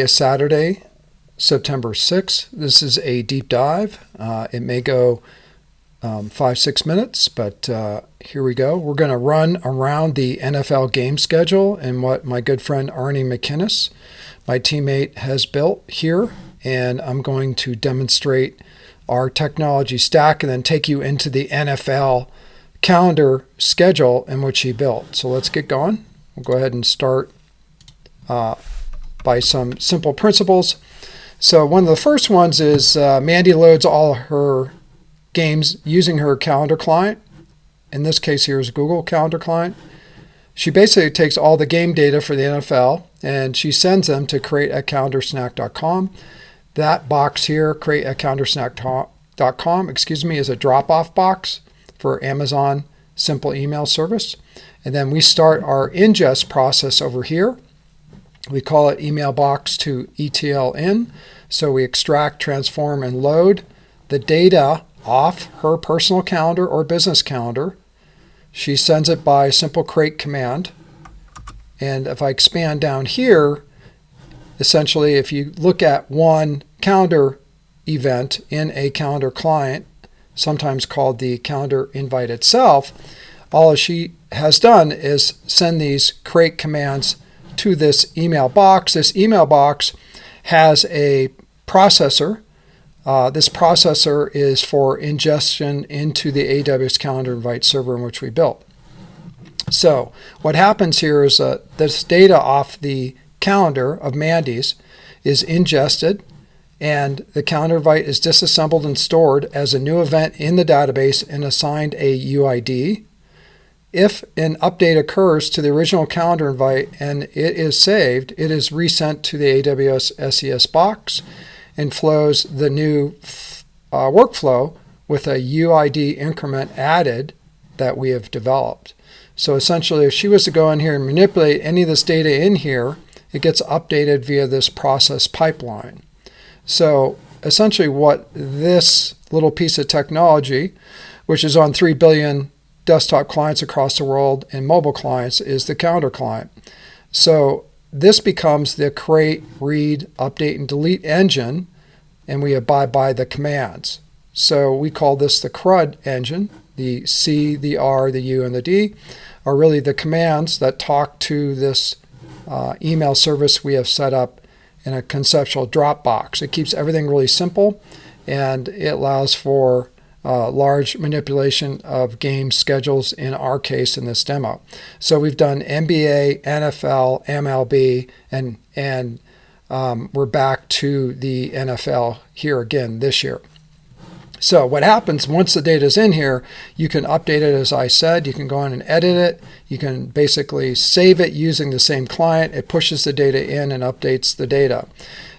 It's Saturday, September 6th. This is a deep dive. It may go 5-6 minutes, but here we go. We're going to run around the NFL game schedule and what my good friend Arnie McInnes, my teammate, has built here. And I'm going to demonstrate our technology stack and then take you into the NFL calendar schedule in which he built. So let's get going. We'll go ahead and start by some simple principles. So one of the first ones is Mandy loads all her games using her calendar client. In this case here is Google Calendar Client. She basically takes all the game data for the NFL and she sends them to createacalendarsnack.com. That box here, createacalendarsnack.com, is a drop-off box for Amazon Simple Email Service. And then we start our ingest process over here. We call it email box to ETL in. So we extract, transform, and load the data off her personal calendar or business calendar. She sends it by simple create command. And if I expand down here, essentially, if you look at one calendar event in a calendar client, sometimes called the calendar invite itself, all she has done is send these create commands to this email box. This email box has a processor. This processor is for ingestion into the AWS calendar invite server in which we built. So what happens here is this data off the calendar of Mandy's is ingested and the calendar invite is disassembled and stored as a new event in the database and assigned a UID. If an update occurs to the original calendar invite and it is saved, it is resent to the AWS SES box and flows the new workflow with a UID increment added that we have developed. So essentially, if she was to go in here and manipulate any of this data in here, it gets updated via this process pipeline. So essentially what this little piece of technology, which is on 3 billion desktop clients across the world and mobile clients, is the calendar client. So this becomes the create, read, update, and delete engine, and we abide by the commands. So we call this the CRUD engine. The C, the R, the U, and the D are really the commands that talk to this email service we have set up in a conceptual Dropbox. It keeps everything really simple, and it allows for large manipulation of game schedules in our case in this demo. So we've done NBA, NFL, MLB, and we're back to the NFL here again this year. So what happens once the data is in here, you can update it as I said, you can go in and edit it, you can basically save it using the same client, it pushes the data in and updates the data.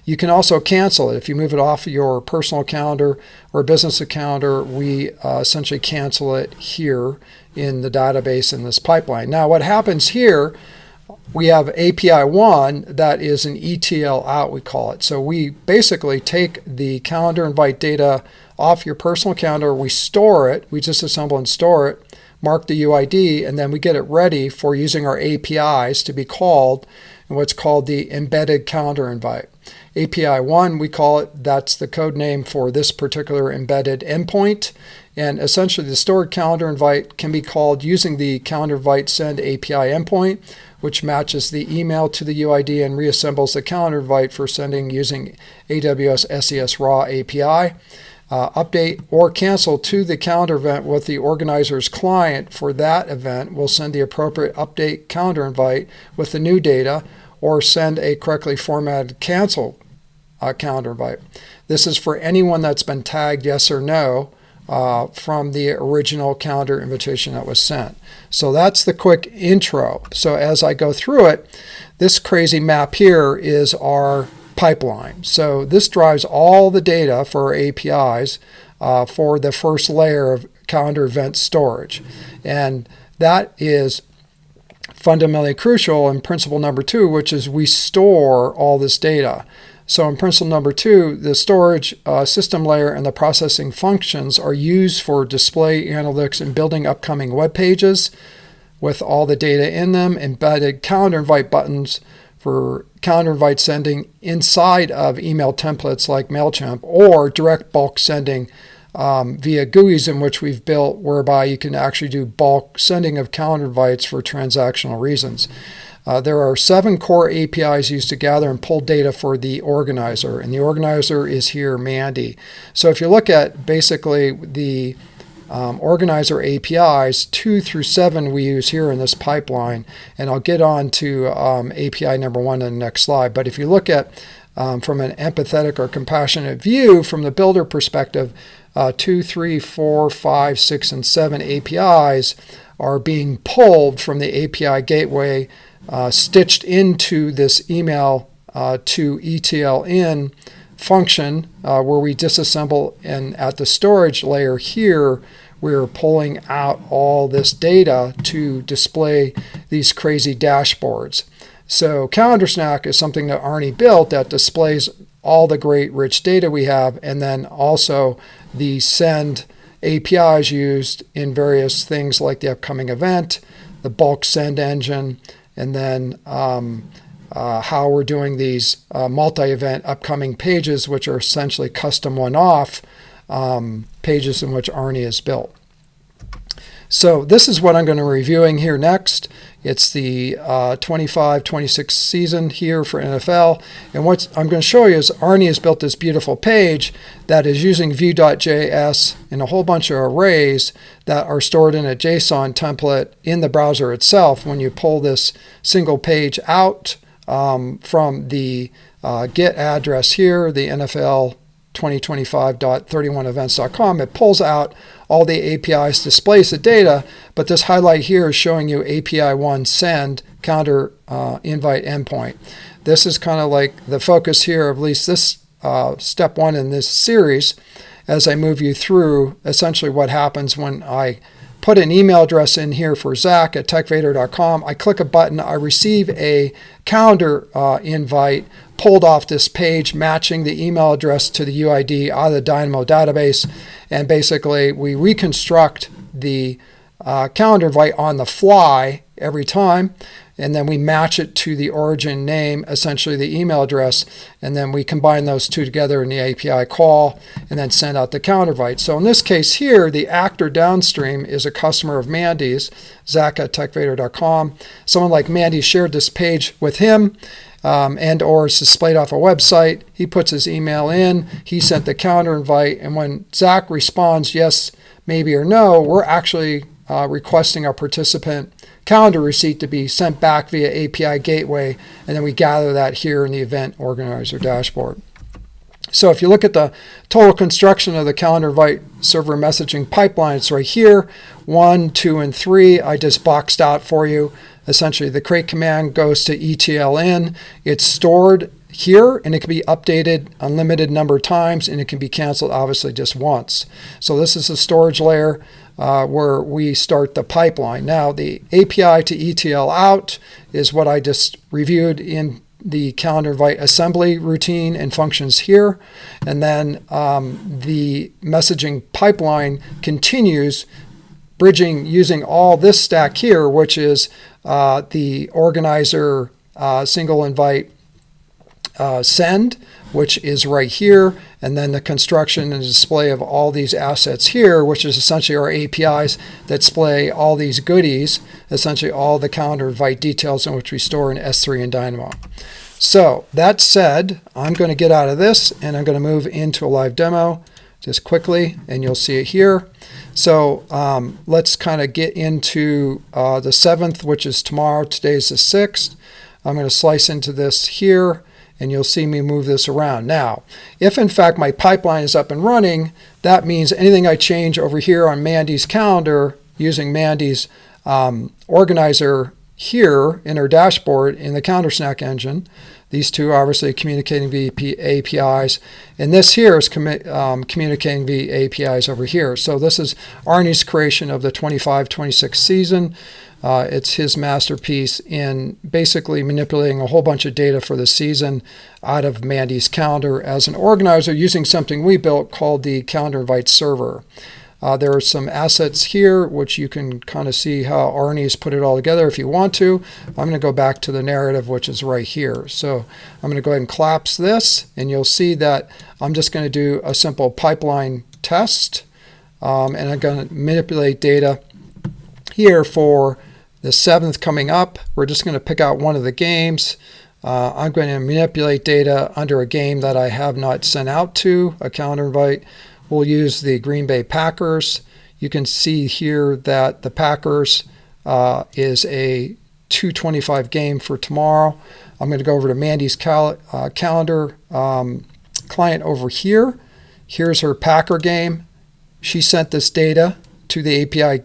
You can also cancel it. If you move it off your personal calendar or business calendar, we essentially cancel it here in the database in this pipeline. Now what happens here, we have API 1 that is an ETL out, we call it. So we basically take the calendar invite data off your personal calendar, we store it, we disassemble and store it, mark the UID, and then we get it ready for using our APIs to be called in what's called the embedded calendar invite. API 1, we call it, that's the code name for this particular embedded endpoint. And essentially the stored calendar invite can be called using the calendar invite send API endpoint, which matches the email to the UID and reassembles the calendar invite for sending using AWS SES raw API. Update or cancel to the calendar event with the organizer's client for that event will send the appropriate update calendar invite with the new data or send a correctly formatted cancel calendar invite. This is for anyone that's been tagged yes or no from the original calendar invitation that was sent. So that's the quick intro. So as I go through it, this crazy map here is our pipeline. So this drives all the data for our APIs for the first layer of calendar event storage. And that is fundamentally crucial in principle number 2, which is we store all this data. So in principle number 2, the storage system layer and the processing functions are used for display analytics and building upcoming web pages with all the data in them, embedded calendar invite buttons for calendar invite sending inside of email templates like MailChimp, or direct bulk sending via GUIs, in which we've built, whereby you can actually do bulk sending of calendar invites for transactional reasons. There are 7 core APIs used to gather and pull data for the organizer, and the organizer is here, Mandy. So if you look at basically the organizer APIs, 2 through 7 we use here in this pipeline, and I'll get on to API number 1 in the next slide. But if you look at from an empathetic or compassionate view from the builder perspective, 2, 3, 4, 5, 6, and 7 APIs are being pulled from the API gateway, stitched into this email to ETL in function, where we disassemble, and at the storage layer here we're pulling out all this data to display these crazy dashboards. So Calendar Snack is something that Arnie built that displays all the great rich data we have, and then also the send APIs used in various things like the upcoming event, the bulk send engine, and then how we're doing these multi-event upcoming pages, which are essentially custom one-off pages in which Arnie has built. So this is what I'm going to be reviewing here next. It's the 25-26 season here for NFL. And what I'm going to show you is Arnie has built this beautiful page that is using Vue.js and a whole bunch of arrays that are stored in a JSON template in the browser itself. When you pull this single page out from the get address here, the NFL 2025.31events.com, it pulls out all the APIs, displays the data, but this highlight here is showing you API 1 send calendar invite endpoint. This is kind of like the focus here, at least this step 1 in this series, as I move you through essentially what happens when I put an email address in here for Zach at techvader.com. I click a button, I receive a calendar invite pulled off this page, matching the email address to the UID out of the Dynamo database, and basically we reconstruct the calendar invite on the fly every time, and then we match it to the origin name, essentially the email address, and then we combine those two together in the API call and then send out the calendar invite. So in this case here, the actor downstream is a customer of Mandy's, Zach at techvader.com. Someone like Mandy shared this page with him, and or it's displayed off a website. He puts his email in, he sent the calendar invite, and when Zach responds yes, maybe, or no, we're actually requesting our participant calendar receipt to be sent back via API gateway, and then we gather that here in the event organizer dashboard. So if you look at the total construction of the calendar invite server messaging pipeline, it's right here. 1, 2, and 3 I just boxed out for you. Essentially the create command goes to ETL in. It's stored here, and it can be updated unlimited number of times, and it can be canceled obviously just once. So this is the storage layer where we start the pipeline. Now the API to ETL out is what I just reviewed in the calendar invite assembly routine and functions here, and then the messaging pipeline continues bridging using all this stack here, which is the organizer single invite send, which is right here, and then the construction and display of all these assets here, which is essentially our APIs that display all these goodies, essentially all the calendar invite details in which we store in S3 and Dynamo. So that said, I'm going to get out of this and I'm going to move into a live demo just quickly, and you'll see it here. So let's kind of get into the 7th, which is tomorrow. Today's the 6th. I'm going to slice into this here, and you'll see me move this around. Now, if in fact my pipeline is up and running, that means anything I change over here on Mandy's calendar using Mandy's organizer here in our dashboard in the Calendar Snack engine, these two obviously communicating via APIs, and this here is communicating via APIs over here. So this is Arnie's creation of the 25-26 season. It's his masterpiece in basically manipulating a whole bunch of data for the season out of Mandy's calendar as an organizer using something we built called the Calendar Invite Server. There are some assets here, which you can kind of see how Arnie's put it all together if you want to. I'm going to go back to the narrative, which is right here. So I'm going to go ahead and collapse this, and you'll see that I'm just going to do a simple pipeline test, and I'm going to manipulate data here for the 7th coming up. We're just going to pick out one of the games. I'm going to manipulate data under a game that I have not sent out to, a calendar invite. We'll use the Green Bay Packers. You can see here that the Packers is a 2:25 game for tomorrow. I'm going to go over to Mandy's calendar client over here. Here's her Packer game. She sent this data to the API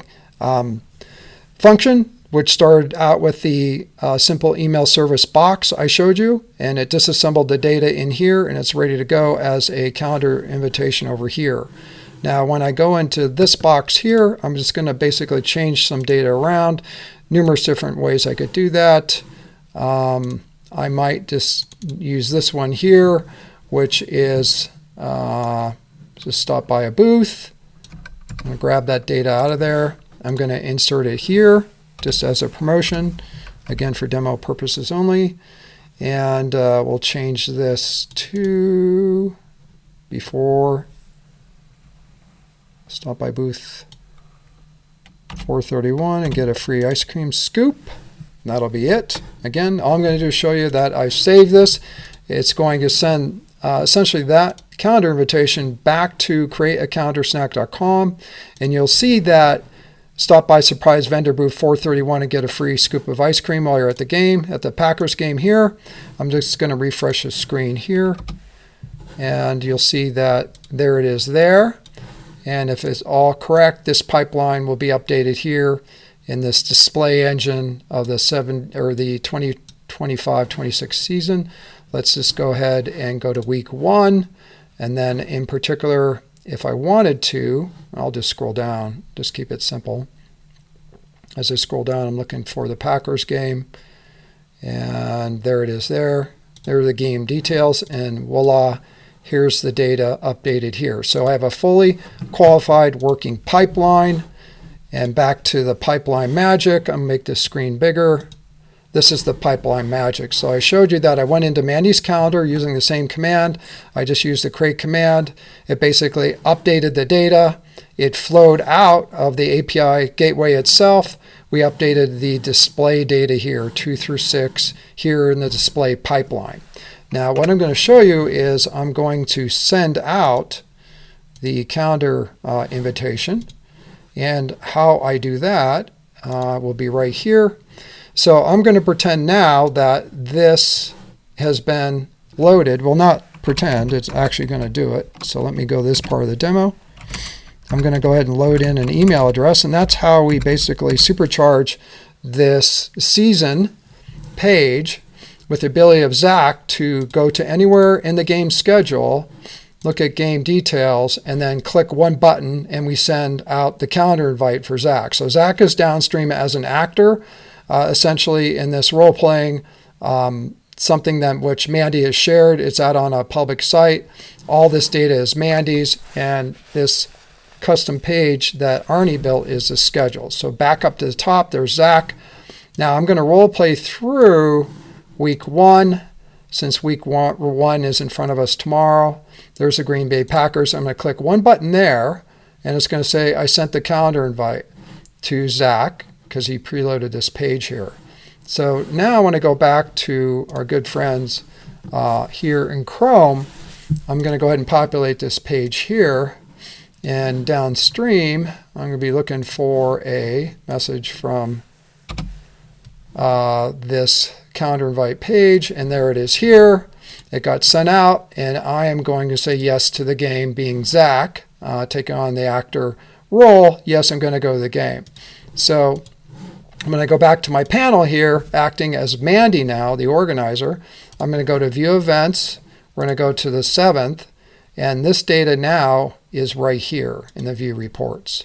function, which started out with the simple email service box I showed you, and it disassembled the data in here, and it's ready to go as a calendar invitation over here. Now, when I go into this box here, I'm just going to basically change some data around. Numerous different ways I could do that. I might just use this one here, which is just stop by a booth. I'm going to grab that data out of there. I'm going to insert it here, just as a promotion, again for demo purposes only. And we'll change this to before stop by booth 431 and get a free ice cream scoop. And that'll be it. Again, all I'm going to do is show you that I've saved this. It's going to send essentially that calendar invitation back to createacalendarsnack.com, and you'll see that stop by surprise vendor booth 431 and get a free scoop of ice cream while you're at the game, at the Packers game here. I'm just going to refresh the screen here, and you'll see that there it is there. And if it's all correct, this pipeline will be updated here in this display engine of the 2025-26 season. Let's just go ahead and go to week 1, and then in particular, if I wanted to, I'll just scroll down, just keep it simple. As I scroll down, I'm looking for the Packers game, and there it is there. There are the game details, and voila, here's the data updated here. So I have a fully qualified working pipeline, and back to the pipeline magic. I'm going to make this screen bigger. This is the pipeline magic. So I showed you that I went into Mandy's calendar using the same command. I just used the create command. It basically updated the data. It flowed out of the API gateway itself. We updated the display data here, 2 through 6, here in the display pipeline. Now what I'm going to show you is I'm going to send out the calendar invitation. And how I do that will be right here. So I'm going to pretend now that this has been loaded. Well, not pretend, it's actually going to do it. So let me go this part of the demo. I'm going to go ahead and load in an email address, and that's how we basically supercharge this season page with the ability of Zach to go to anywhere in the game schedule, look at game details, and then click one button, and we send out the calendar invite for Zach. So Zach is downstream as an actor, essentially in this role-playing, something that which Mandy has shared. It's out on a public site. All this data is Mandy's, and this custom page that Arnie built is the schedule. So back up to the top, there's Zach. Now I'm going to role-play through week 1, since week 1 is in front of us tomorrow. There's the Green Bay Packers. I'm going to click one button there, and it's going to say I sent the calendar invite to Zach because he preloaded this page here. So now I want to go back to our good friends here in Chrome. I'm going to go ahead and populate this page here, and downstream I'm going to be looking for a message from this calendar invite page, and there it is here. It got sent out, and I am going to say yes to the game, being Zach, taking on the actor role. Yes, I'm going to go to the game. So I'm going to go back to my panel here, acting as Mandy now, the organizer. I'm going to go to View Events. We're going to go to the 7th, and this data now is right here in the View Reports.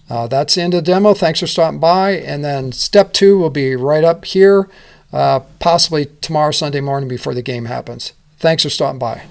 That's the end of the demo. Thanks for stopping by. And then step 2 will be right up here, possibly tomorrow, Sunday morning before the game happens. Thanks for stopping by.